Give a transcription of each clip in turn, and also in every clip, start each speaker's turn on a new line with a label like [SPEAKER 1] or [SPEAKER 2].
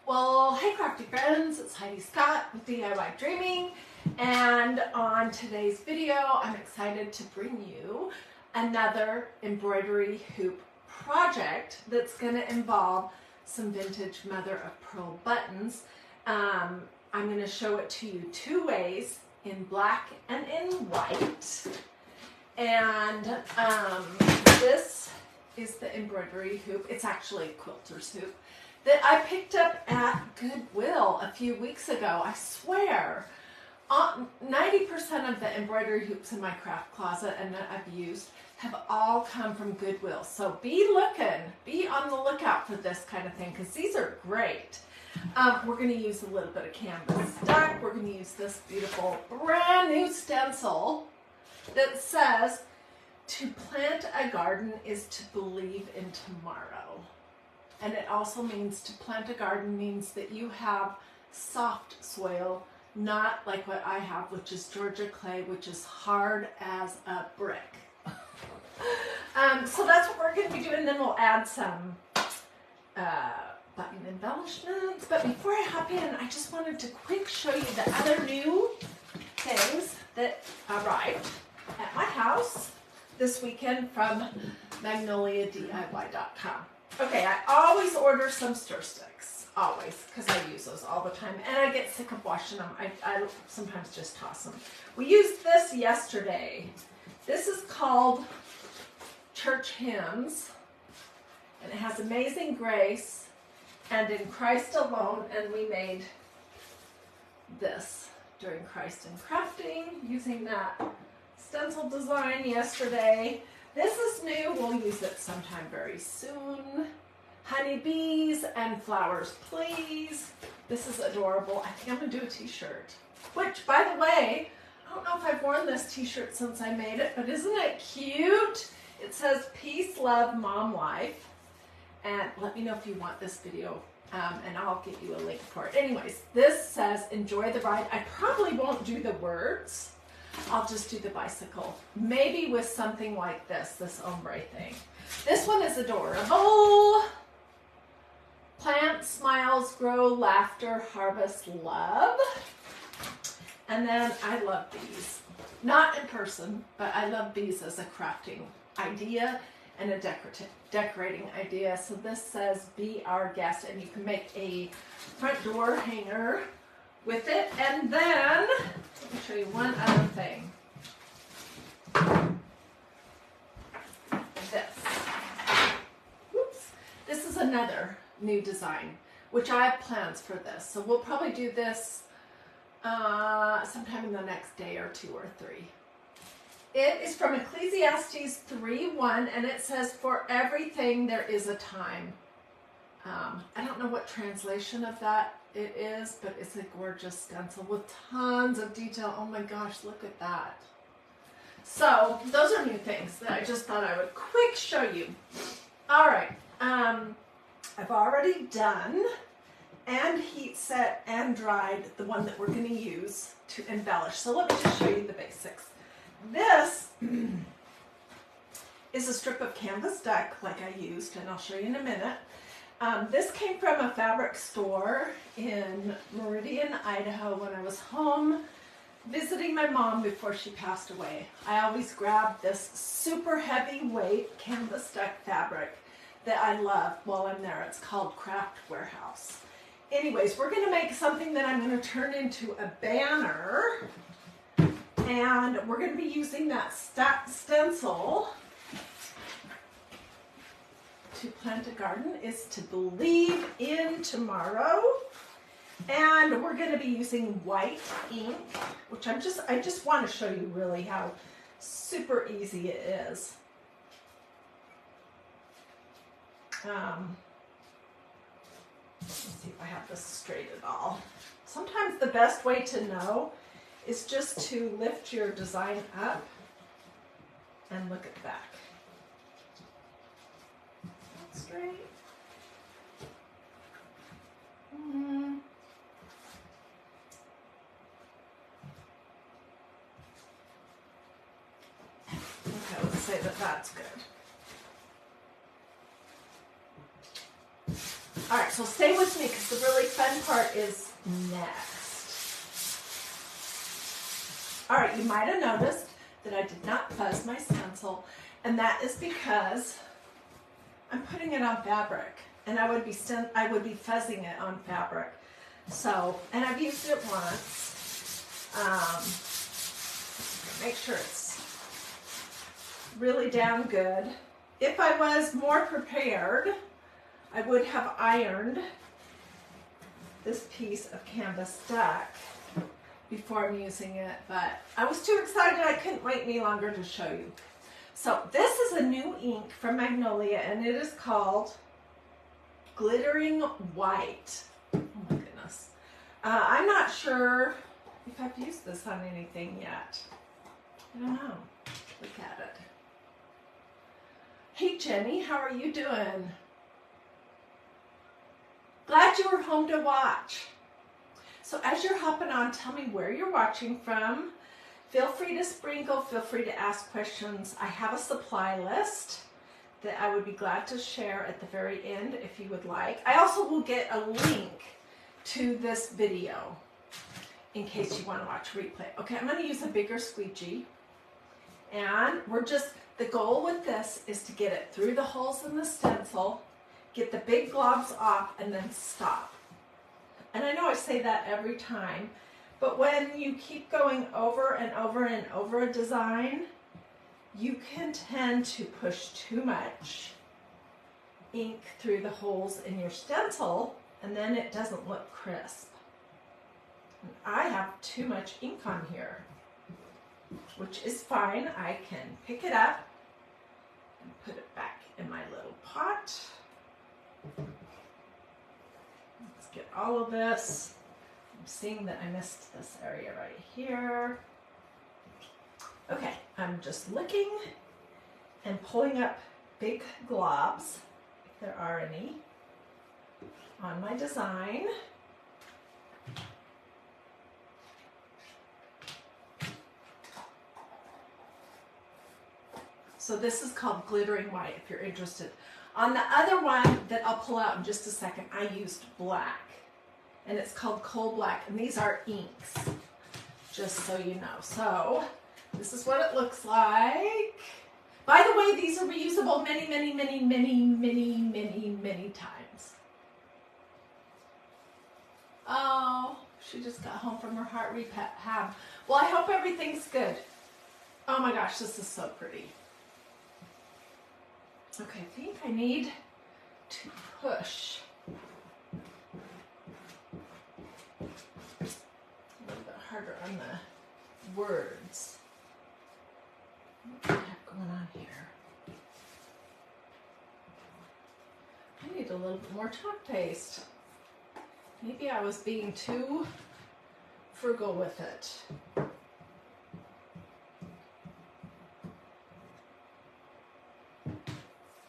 [SPEAKER 1] Well, hey crafty friends, it's Hiedi Scott with DiyDreaming, and on today's video I'm excited to bring you another embroidery hoop project that's going to involve some vintage mother of pearl buttons. I'm going to show it to you two ways, in black and in white. And this is the embroidery hoop. It's actually a quilter's hoop that I picked up at Goodwill a few weeks ago. I swear, 90% of the embroidery hoops in my craft closet and that I've used have all come from Goodwill. So be on the lookout for this kind of thing, because these are great. We're going to use a little bit of canvas duck. We're going to use this beautiful brand new stencil that says, "To plant a garden is to believe in tomorrow." And it also means to plant a garden means that you have soft soil, not like what I have, which is Georgia clay, which is hard as a brick. So that's what we're going to be doing. Then we'll add some button embellishments. But before I hop in, I just wanted to quick show you the other new things that arrived at my house this weekend from MagnoliaDIY.com. Okay, I always order some stir sticks, always, because I use those all the time, and I get sick of washing them. I sometimes just toss them. We used this yesterday. This is called Church Hymns, and it has Amazing Grace and In Christ Alone, and we made this during Christ in Crafting using that stencil design yesterday. This is new. We'll use it sometime very soon. Honeybees and flowers, please. This is adorable. I think I'm going to do a t-shirt. Which, by the way, I don't know if I've worn this t-shirt since I made it, but isn't it cute? It says, "Peace, Love, Mom Life." And let me know if you want this video, and I'll get you a link for it. Anyways, this says, "Enjoy the ride." I probably won't do the words. I'll just do the bicycle. Maybe with something like this ombre thing. This one is adorable. Plant, smiles, grow, laughter, harvest, love. And then I love bees. Not in person, but I love bees as a crafting idea and a decorating idea. So this says, "Be our guest," and you can make a front door hanger with it. And then let me show you one other thing. This is another new design, which I have plans for this. So we'll probably do this sometime in the next day or two or three. It is from Ecclesiastes 3:1, and it says, "For everything there is a time." I don't know what translation of that it is, but it's a gorgeous stencil with tons of detail. Oh my gosh, look at that. So those are new things that I just thought I would quick show you. All right, I've already done and heat set and dried the one that we're going to use to embellish. So let me just show you the basics. This is a strip of canvas duck like I used, and I'll show you in a minute. This came from a fabric store in Meridian, Idaho when I was home visiting my mom before she passed away. I always grab this super heavyweight canvas duck fabric that I love while I'm there. It's called Craft Warehouse. Anyways, we're going to make something that I'm going to turn into a banner, and we're going to be using that stencil. To plant a garden is to believe in tomorrow. And we're going to be using white ink, which I just want to show you really how super easy it is. Let's see if I have this straight at all. Sometimes the best way to know is just to lift your design up and look at the back. Straight. Okay, let's say that that's good. All right, so stay with me because the really fun part is next. All right, you might have noticed that I did not fuzz my stencil, and that is because I'm putting it on fabric, and I would be fuzzing it on fabric. So, and I've used it once. Make sure it's really down good. If I was more prepared, I would have ironed this piece of canvas duck before I'm using it, but I was too excited I couldn't wait any longer to show you. So this is a new ink from Magnolia, and it is called Glittering White. Oh my goodness. I'm not sure if I've used this on anything yet. I don't know. Look at it. Hey Jenny, how are you doing? Glad you were home to watch. So as you're hopping on, tell me where you're watching from. Feel free to sprinkle, feel free to ask questions. I have a supply list that I would be glad to share at the very end if you would like. I also will get a link to this video in case you want to watch a replay. Okay, I'm going to use a bigger squeegee. And the goal with this is to get it through the holes in the stencil, get the big globs off, and then stop. And I know I say that every time, but when you keep going over and over and over a design, you can tend to push too much ink through the holes in your stencil, and then it doesn't look crisp. And I have too much ink on here, which is fine. I can pick it up and put it back in my little pot. Let's get all of this. I'm seeing that I missed this area right here. Okay, I'm just looking and pulling up big globs, if there are any, on my design. So this is called Glittering White, if you're interested. On the other one that I'll pull out in just a second, I used black, and it's called Coal Black, and these are inks, just so you know. So this is what it looks like. By the way, these are reusable many, many, many, many, many, many, many times. Oh, she just got home from her heart rehab. Well, I hope everything's good. Oh my gosh, this is so pretty. Okay, I think I need to push a little bit harder on the words. What do I have going on here? I need a little bit more chalk paste. Maybe I was being too frugal with it.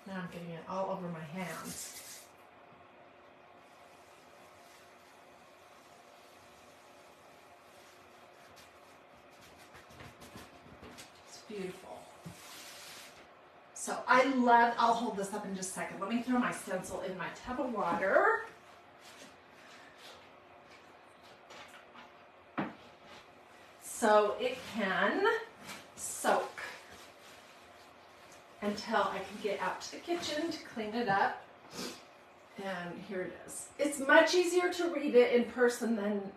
[SPEAKER 1] Now I'm getting it all over my hands. It's beautiful. So I'll hold this up in just a second. Let me throw my stencil in my tub of water. So it can soak until I can get out to the kitchen to clean it up. And here it is. It's much easier to read it in person than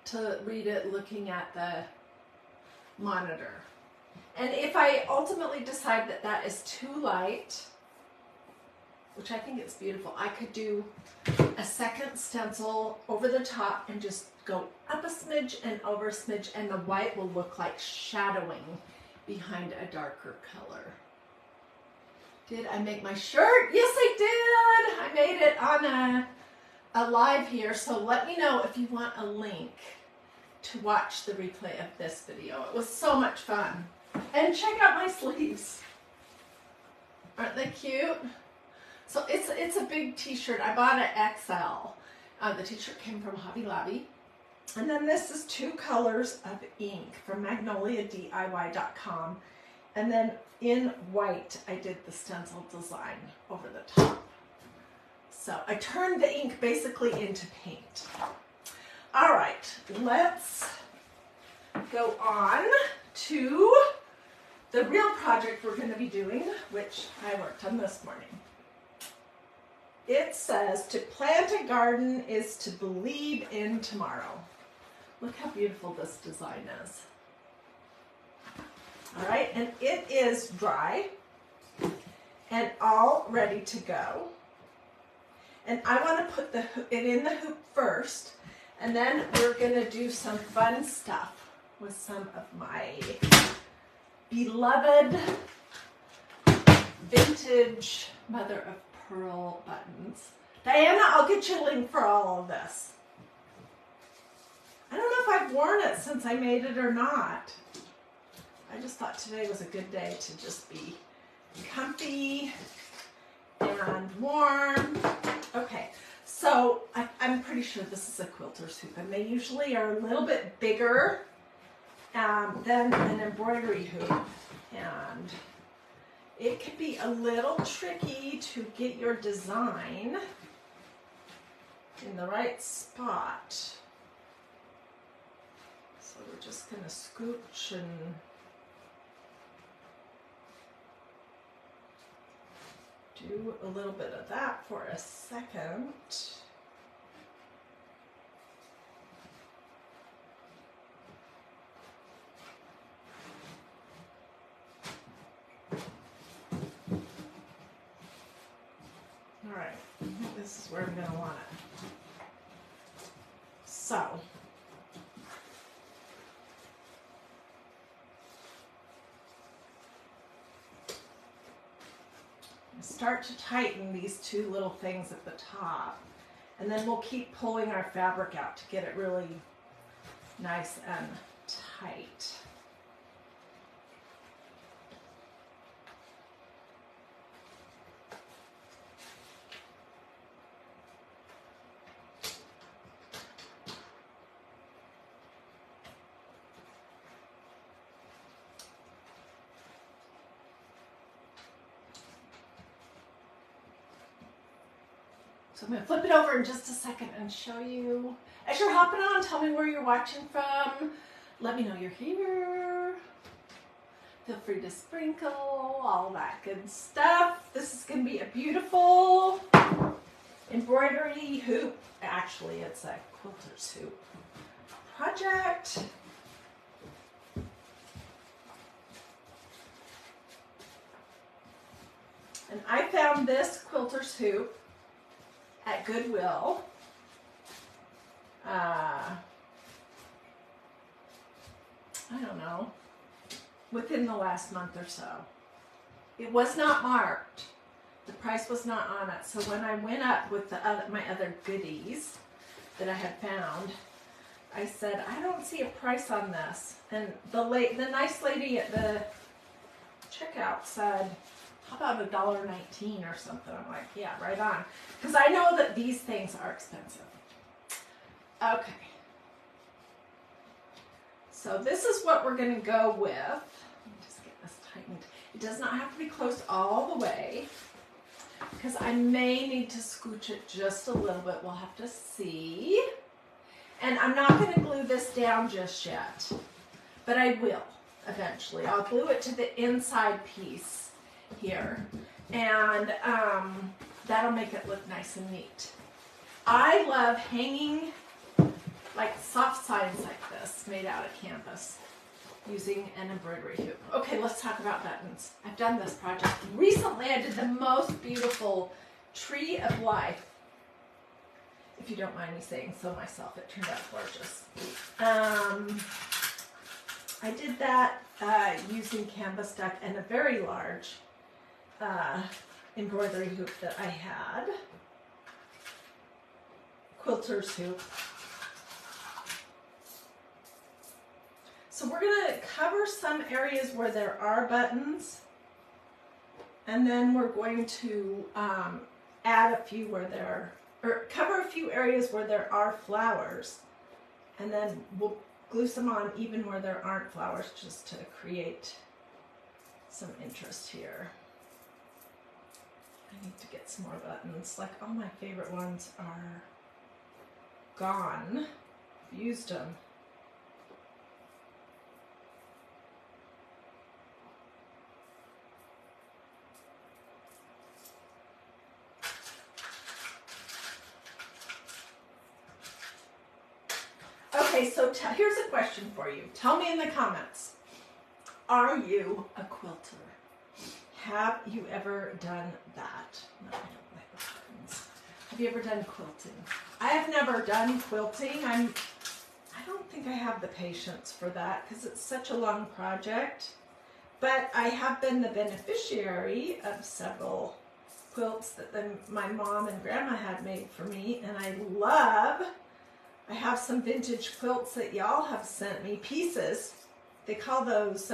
[SPEAKER 1] to read it looking at the monitor. And if I ultimately decide that that is too light, which I think it's beautiful, I could do a second stencil over the top and just go up a smidge and over a smidge, and the white will look like shadowing behind a darker color. Did I make my shirt? Yes, I did. I made it on a live here, so let me know if you want a link to watch the replay of this video. It was so much fun. And check out my sleeves. Aren't they cute? So it's a big t-shirt. I bought an XL. The t-shirt came from Hobby Lobby. And then this is 2 colors of ink from MagnoliaDIY.com. And then in white, I did the stencil design over the top. So I turned the ink basically into paint. All right, let's go on to the real project we're going to be doing, which I worked on this morning. It says, to plant a garden is to believe in tomorrow. Look how beautiful this design is. All right, and it is dry and all ready to go. And I want to put it in the hoop first, and then we're going to do some fun stuff with some of my beloved vintage mother of pearl buttons. Diana, I'll get you a link for all of this. I don't know if I've worn it since I made it or not. I just thought today was a good day to just be comfy and warm. Okay, so I'm pretty sure this is a quilter's hoop, and they usually are a little bit bigger than an embroidery hoop, and it can be a little tricky to get your design in the right spot. So we're just going to scooch and do a little bit of that for a second. All right, this is where I'm going to want it. So, start to tighten these two little things at the top, and then we'll keep pulling our fabric out to get it really nice and tight. So I'm going to flip it over in just a second and show you. As you're hopping on, tell me where you're watching from. Let me know you're here. Feel free to sprinkle, all that good stuff. This is going to be a beautiful embroidery hoop. Actually, it's a quilter's hoop project. And I found this quilter's hoop at Goodwill. I don't know, within the last month or so. It was not marked. The price was not on it. So when I went up with my other goodies that I had found, I said, I don't see a price on this. And the nice lady at the checkout said, how about $1.19 or something? I'm like, yeah, right on. Because I know that these things are expensive. Okay. So this is what we're going to go with. Let me just get this tightened. It does not have to be close all the way, because I may need to scooch it just a little bit. We'll have to see. And I'm not going to glue this down just yet, but I will eventually. I'll glue it to the inside piece here, and that'll make it look nice and neat. I love hanging like soft signs like this made out of canvas using an embroidery hoop. Okay, let's talk about buttons. I've done this project recently. I did the most beautiful tree of life, if you don't mind me saying so myself. It turned out gorgeous. I did that using canvas duck and a very large embroidery hoop that I had, quilter's hoop. So we're going to cover some areas where there are buttons, and then we're going to add a few where there or cover a few areas where there are flowers, and then we'll glue some on even where there aren't flowers, just to create some interest here. I need to get some more buttons. Like all my favorite ones are gone. I've used them. Okay, so here's a question for you. Tell me in the comments. Are you a quilter? Have you ever done that? No, I don't like the buttons. Have you ever done quilting? I have never done quilting. I don't think I have the patience for that because it's such a long project. But I have been the beneficiary of several quilts that my mom and grandma had made for me, and I have some vintage quilts that y'all have sent me, pieces. They call those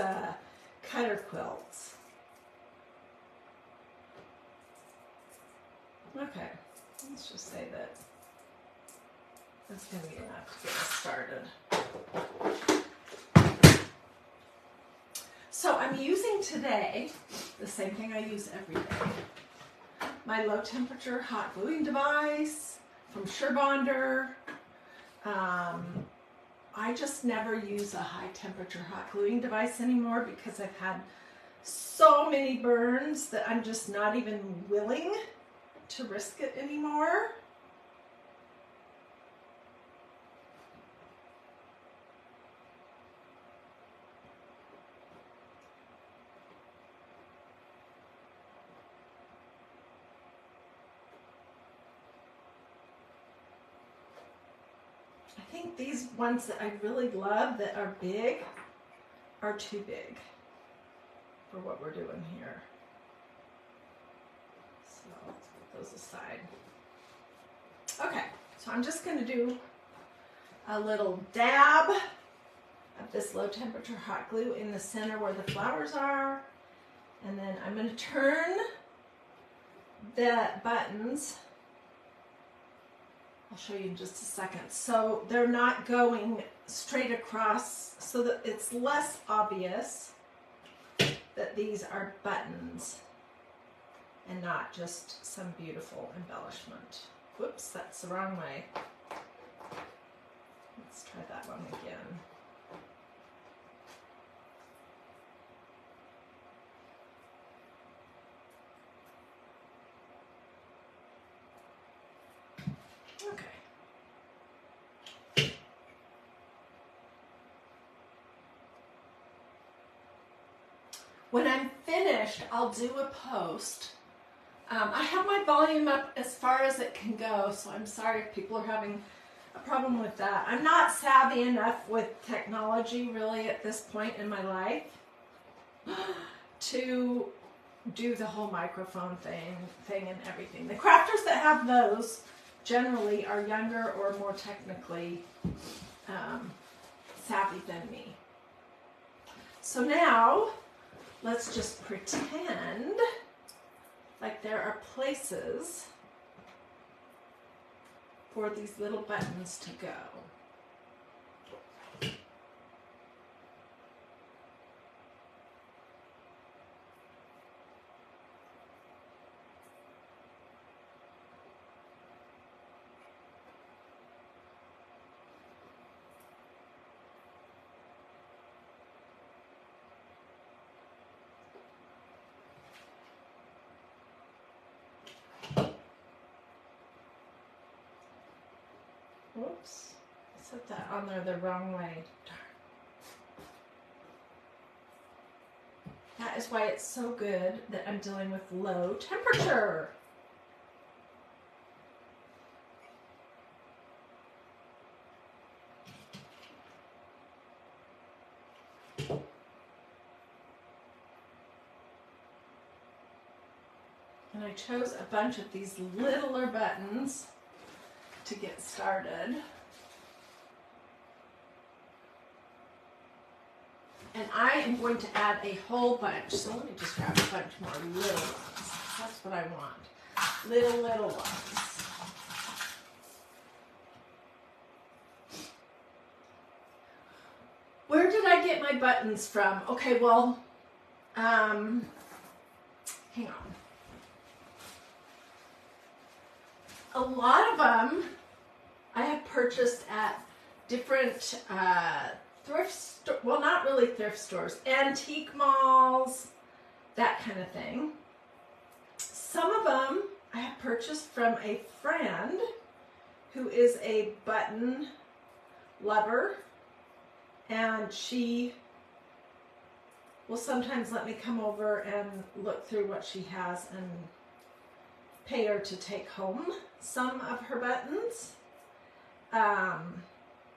[SPEAKER 1] cutter quilts. Okay, let's just say that that's going to be enough to get us started. So I'm using today the same thing I use every day. My low temperature hot gluing device from Surebonder. I just never use a high temperature hot gluing device anymore because I've had so many burns that I'm just not even willing to risk it anymore. I think these ones that I really love that are big are too big for what we're doing here. So let's put those aside. Okay, so I'm just going to do a little dab of this low temperature hot glue in the center where the flowers are. And then I'm going to turn the buttons. I'll show you in just a second. So they're not going straight across so that it's less obvious that these are buttons and not just some beautiful embellishment. Whoops, that's the wrong way. Let's try that one again. Okay. When I'm finished, I'll do a post. I have my volume up as far as it can go, so I'm sorry if people are having a problem with that. I'm not savvy enough with technology really at this point in my life to do the whole microphone thing and everything. The crafters that have those generally are younger or more technically savvy than me. So now let's just pretend like there are places for these little buttons to go. Whoops, I set that on there the wrong way. Darn. That is why it's so good that I'm dealing with low temperature. And I chose a bunch of these littler buttons to get started. And I am going to add a whole bunch. So let me just grab a bunch more little ones. That's what I want. Little ones. Where did I get my buttons from? Okay, well, hang on. a lot of them I have purchased at different thrift store, well, not really thrift stores, antique malls, that kind of thing. Some of them I have purchased from a friend who is a button lover, and she will sometimes let me come over and look through what she has and pay her to take home some of her buttons.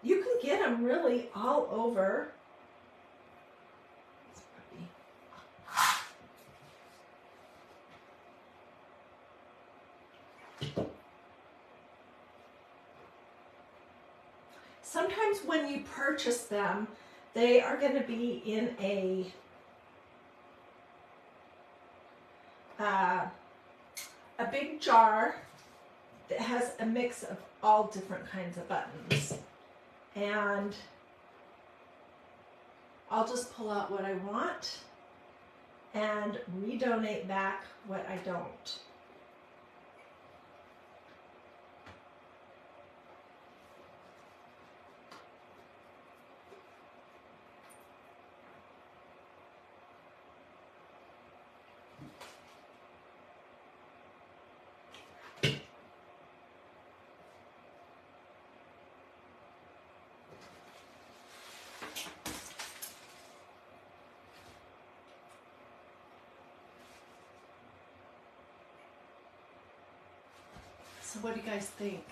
[SPEAKER 1] You can get them really all over. Sometimes when you purchase them, they are going to be in a big jar that has a mix of all different kinds of buttons. And I'll just pull out what I want and redonate back what I don't. So what do you guys think?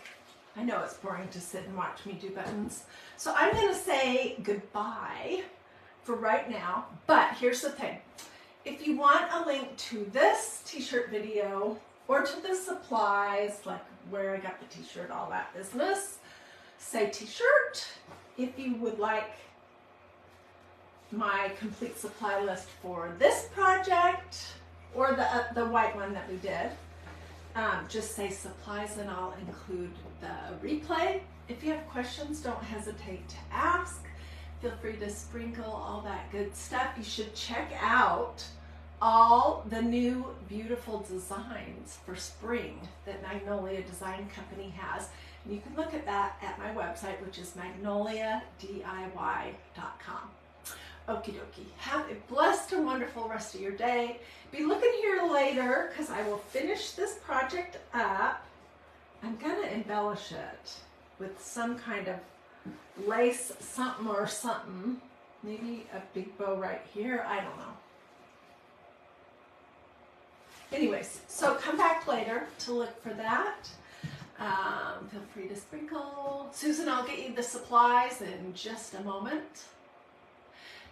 [SPEAKER 1] I know it's boring to sit and watch me do buttons. So I'm going to say goodbye for right now. But here's the thing. If you want a link to this t-shirt video or to the supplies, like where I got the t-shirt, all that business, say t-shirt. If you would like my complete supply list for this project or the white one that we did, just say supplies and I'll include the replay. If you have questions, don't hesitate to ask. Feel free to sprinkle all that good stuff. You should check out all the new beautiful designs for spring that Magnolia Design Company has. And you can look at that at my website, which is magnoliadiy.com. Okie dokie. Have a blessed and wonderful rest of your day. Be looking here later because I will finish this project up. I'm going to embellish it with some kind of lace something or something. Maybe a big bow right here. I don't know. Anyways, so come back later to look for that. Feel free to sprinkle. Susan, I'll get you the supplies in just a moment.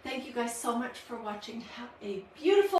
[SPEAKER 1] Thank you guys so much for watching. Have a beautiful